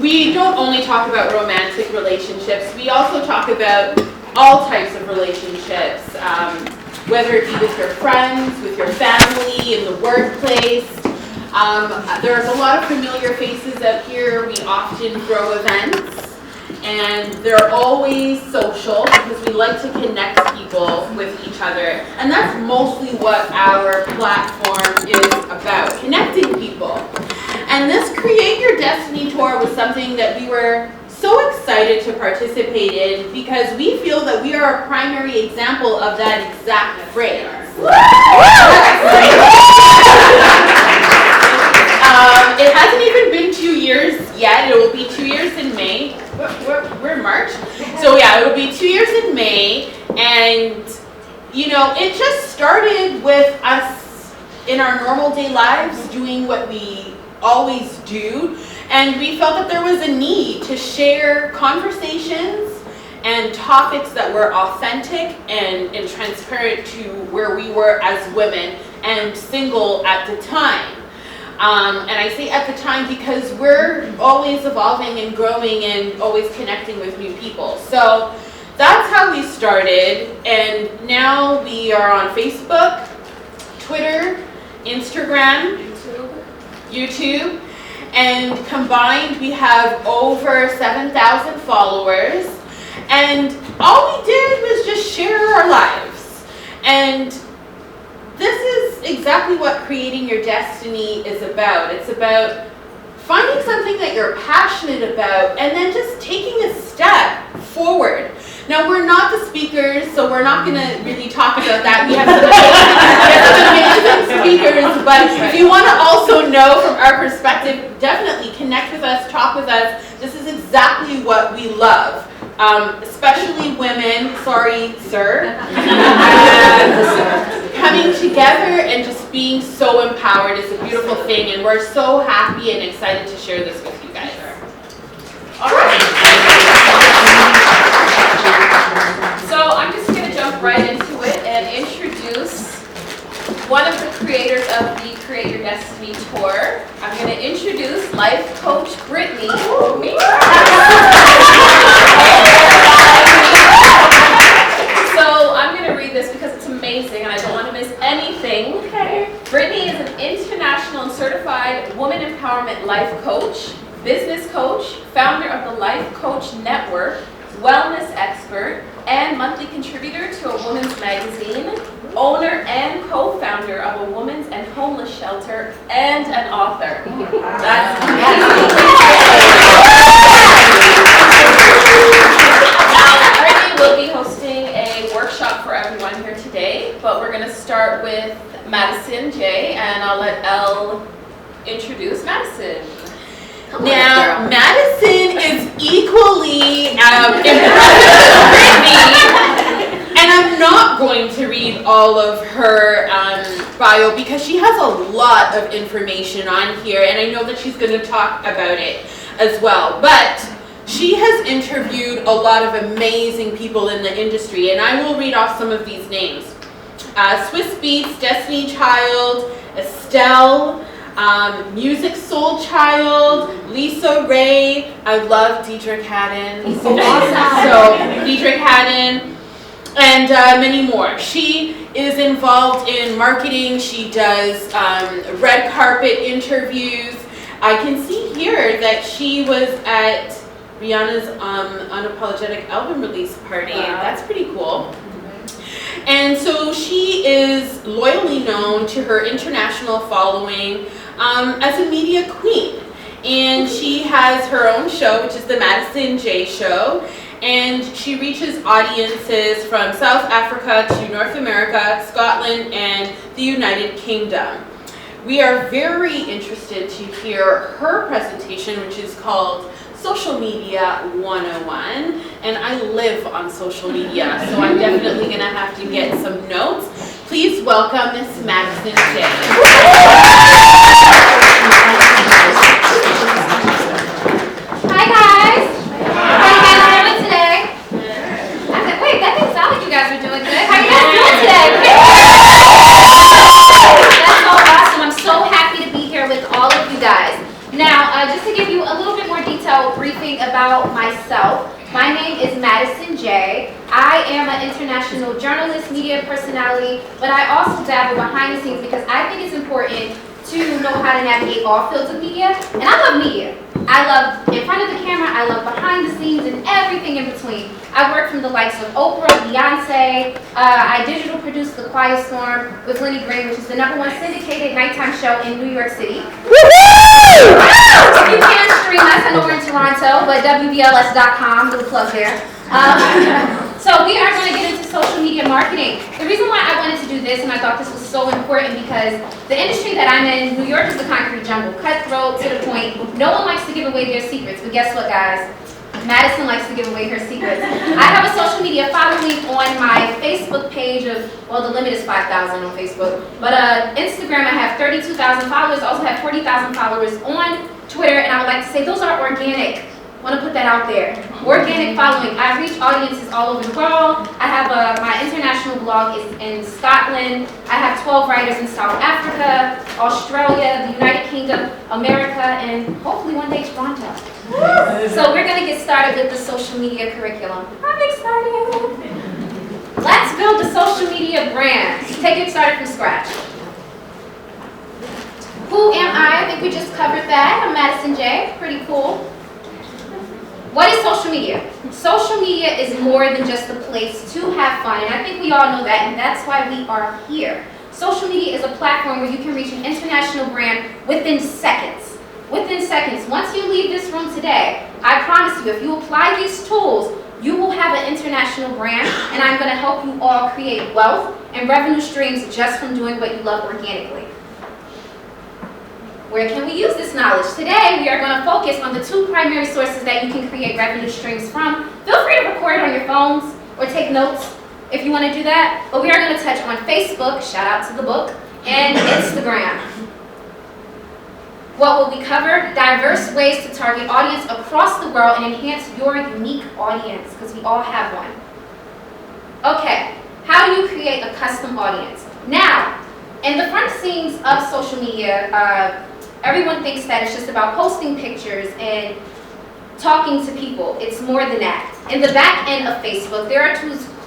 we don't only talk about romantic relationships, we also talk about all types of relationships, whether it be with your friends, with your family, in the workplace. There's a lot of familiar faces out here. We often throw events, and they're always social because we like to connect people with each other. And that's mostly what our platform is about, connecting people. And this Create Your Destiny tour was something that we were so excited to participate in because we feel that we are a primary example of that exact phrase. It hasn't even been 2 years yet. It will be 2 years in May. We're in March. So yeah, it will be 2 years in May. And, you know, it just started with us in our normal day lives doing what we always do. And we felt that there was a need to share conversations and topics that were authentic and transparent to where we were as women and single at the time. And I say at the time because we're always evolving and growing and always connecting with new people. So that's how we started. And now we are on Facebook, Twitter, Instagram, YouTube. And combined, we have over 7,000 followers. And all we did was just share our lives. And this is exactly what Creating Your Destiny is about. It's about finding something that you're passionate about and then just taking a step forward. Now, we're not the speakers, so we're not going to really talk about that. We have some amazing speakers, but if you want to also know from our perspective, definitely connect with us, talk with us. This is exactly what we love, especially women. Sorry, sir. Coming together and just being so empowered is a beautiful thing, and we're so happy and excited to share this with you guys. All right. So I'm just going to jump right into it and introduce one of the creators of the Create Your Destiny tour. I'm going to introduce life coach Brittany. So I'm going to read this because it's amazing and I don't want to miss anything. Okay. Brittany is an international and certified woman empowerment life coach, business coach, founder of the Life Coach Network, wellness expert, and monthly contributor to a women's magazine, owner and co-founder of a women's and homeless shelter, and an author. Now, Brittany will be hosting a workshop for everyone here today, but we're going to start with Madison J, and I'll let Elle introduce Madison. Now, Madison is equally impressive as Brittany, and I'm not going to read all of her bio because she has a lot of information on here, and I know that she's going to talk about it as well. But she has interviewed a lot of amazing people in the industry, and I will read off some of these names. Swiss Beats, Destiny Child, Estelle, Music Soul Child, Lisa Ray. I love Deidre Haddon. He's so awesome. So Deidre Haddon, and many more. She is involved in marketing. She does red carpet interviews. I can see here that she was at Rihanna's unapologetic album release party. Wow. That's pretty cool. And so she is loyally known to her international following as a media queen. And she has her own show, which is the Madison J Show. And she reaches audiences from South Africa to North America, Scotland, and the United Kingdom. We are very interested to hear her presentation, which is called Social Media 101, and I live on social media, so I'm definitely going to have to get some notes. Please welcome Miss Madison J. Hi guys! How you guys doing today? I said, wait, that didn't sound like you guys were doing good. How you guys doing today? That's so awesome. I'm so happy to be here with all of you guys. Now, just to give you a little bit more detail little briefing about myself. My name is Madison J. I am an international journalist, media personality, but I also dabble behind the scenes because I think it's important to know how to navigate all fields of media. And I love media. I love in front of the camera, I love behind the scenes and everything in between. I work from the likes of Oprah, Beyonce. I digital produced The Quiet Storm with Lenny Gray, which is the #1 syndicated nighttime show in New York City. You can stream us, I know we're in Toronto, but WBLS.com, little plug there. So we are going to get into social media marketing. The reason why I wanted to do this, and I thought this was so important, because the industry that I'm in, New York is a concrete jungle, cutthroat to the point. No one likes to give away their secrets, but guess what, guys? Madison likes to give away her secrets. I have a social media following on my Facebook page of, well, the limit is 5,000 on Facebook, but Instagram I have 32,000 followers, I also have 40,000 followers on Twitter, and I would like to say those are organic. I want to put that out there. Organic following. I reach audiences all over the world. I have my international blog is in Scotland. I have 12 writers in South Africa, Australia, the United Kingdom, America, and hopefully one day Toronto. So we're going to get started with the social media curriculum. I'm excited. Let's build a social media brand. Take it started from scratch. Who am I? I think we just covered that. I'm Madison J. Pretty cool. What is social media? Social media is more than just a place to have fun, and I think we all know that, and that's why we are here. Social media is a platform where you can reach an international brand within seconds. Within seconds. Once you leave this room today, I promise you, if you apply these tools, you will have an international brand, and I'm going to help you all create wealth and revenue streams just from doing what you love organically. Where can we use this knowledge? Today, we are going to focus on the 2 primary sources that you can create revenue streams from. Feel free to record on your phones or take notes if you want to do that. But we are going to touch on Facebook, shout out to the book, and Instagram. What will we cover? Diverse ways to target audience across the world and enhance your unique audience, because we all have one. Okay, how do you create a custom audience? Now, in the front scenes of social media, everyone thinks that it's just about posting pictures and talking to people. It's more than that. In the back end of Facebook, there are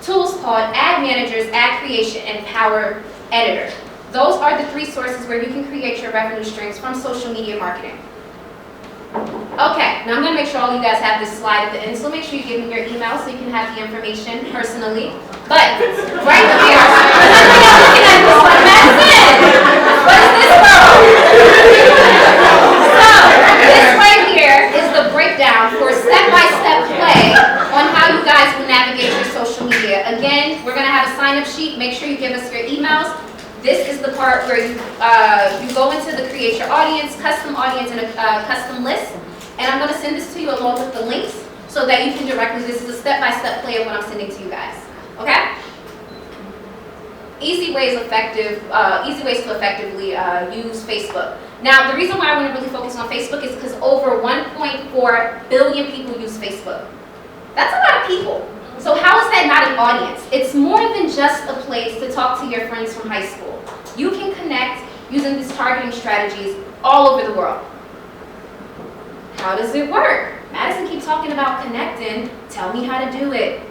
tools called Ad Managers, Ad Creation, and Power Editor. Those are the 3 sources where you can create your revenue streams from social media marketing. Okay, now I'm going to make sure all you guys have this slide at the end, so make sure you give me your email so you can have the information personally. But right here, I'm looking at this one, Madison! What is this girl? So, this right here is the breakdown for a step-by-step play on how you guys will navigate your social media. Again, we're going to have a sign-up sheet. Make sure you give us your emails. This is the part where you go into the create your audience, custom audience, and a custom list. And I'm going to send this to you along with the links so that you can directly, this is a step-by-step play of what I'm sending to you guys. Okay? Easy ways to effectively use Facebook. Now, the reason why I want to really focus on Facebook is because over 1.4 billion people use Facebook. That's a lot of people. So how is that not an audience? It's more than just a place to talk to your friends from high school. You can connect using these targeting strategies all over the world. How does it work? Madison keeps talking about connecting. Tell me how to do it.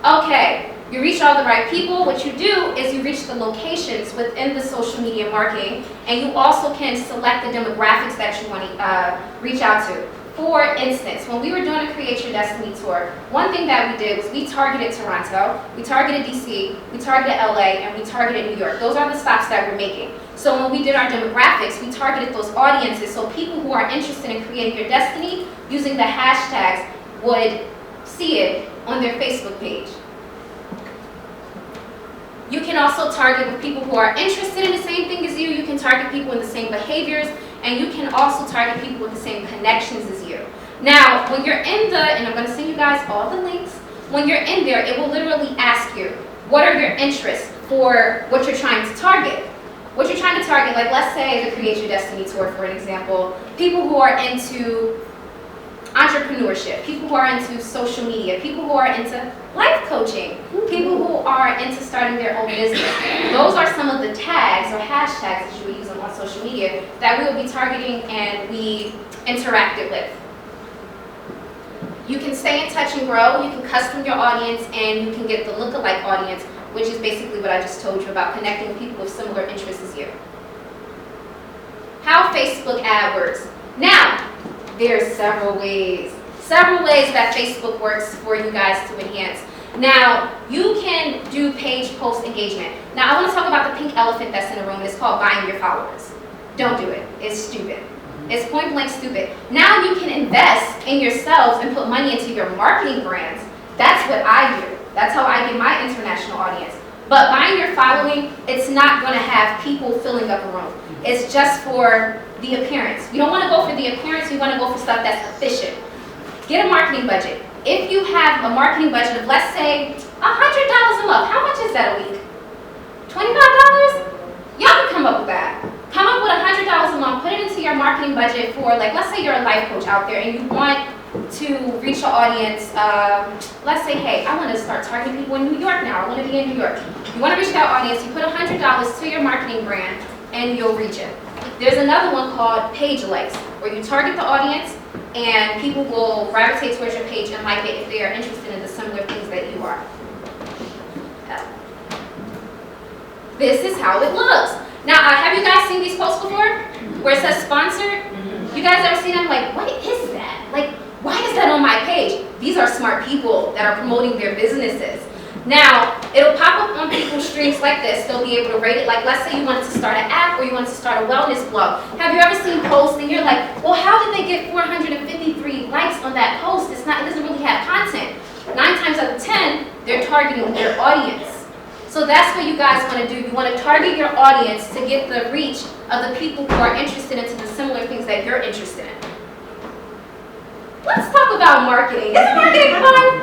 Okay, you reach all the right people. What you do is you reach the locations within the social media marketing, and you also can select the demographics that you want to reach out to. For instance, when we were doing a Create Your Destiny tour, one thing that we did was we targeted Toronto, we targeted DC, we targeted LA, and we targeted New York. Those are the stops that we're making. So when we did our demographics, we targeted those audiences, so people who are interested in creating your destiny using the hashtags would see it on their Facebook page. You can also target with people who are interested in the same thing as you. You can target people with the same behaviors, and you can also target people with the same connections as you. Now, when you're in and I'm going to send you guys all the links, when you're in there, it will literally ask you, what are your interests for what you're trying to target? What you're trying to target, like let's say the Create Your Destiny tour, for an example, people who are into entrepreneurship, people who are into social media, people who are into life coaching, people who are into starting their own business. Those are some of the tags or hashtags that you would use on social media that we will be targeting and we interacted with. You can stay in touch and grow, you can custom your audience, and you can get the lookalike audience, which is basically what I just told you about connecting with people with similar interests as you. How Facebook AdWords. Now, there's several ways that Facebook works for you guys to enhance. Now, you can do page post engagement. Now, I want to talk about the pink elephant that's in the room. It's called buying your followers. Don't do it. It's stupid. It's point blank stupid. Now you can invest in yourselves and put money into your marketing brands. That's what I do. That's how I get my international audience. But buying your following, it's not going to have people filling up a room. It's just for the appearance. You don't want to go for the appearance. You want to go for stuff that's efficient. Get a marketing budget. If you have a marketing budget of, let's say, $100 a month, how much is that a week? $25? Y'all can come up with that. Come up with $100 a month, put it into your marketing budget for, like, let's say you're a life coach out there and you want to reach your audience. Let's say, hey, I want to start targeting people in New York now. I want to be in New York. You want to reach that audience, you put $100 to your marketing brand and you'll reach it. There's another one called page likes, where you target the audience and people will gravitate towards your page and like it if they are interested in the similar things that you are. This is how it looks. Now, have you guys seen these posts before? Where it says sponsored? You guys ever seen them? Like, what is that? Like, why is that on my page? These are smart people that are promoting their businesses. Now, it'll pop up on people's streams like this. They'll be able to rate it. Like, let's say you wanted to start an app or you wanted to start a wellness blog. Have you ever seen posts and you're like, well, how did they get 453 likes on that post? It doesn't really have content. 9 times out of 10, they're targeting their audience. So that's what you guys want to do. You want to target your audience to get the reach of the people who are interested into the similar things that you're interested in. Let's talk about marketing. Isn't marketing fun?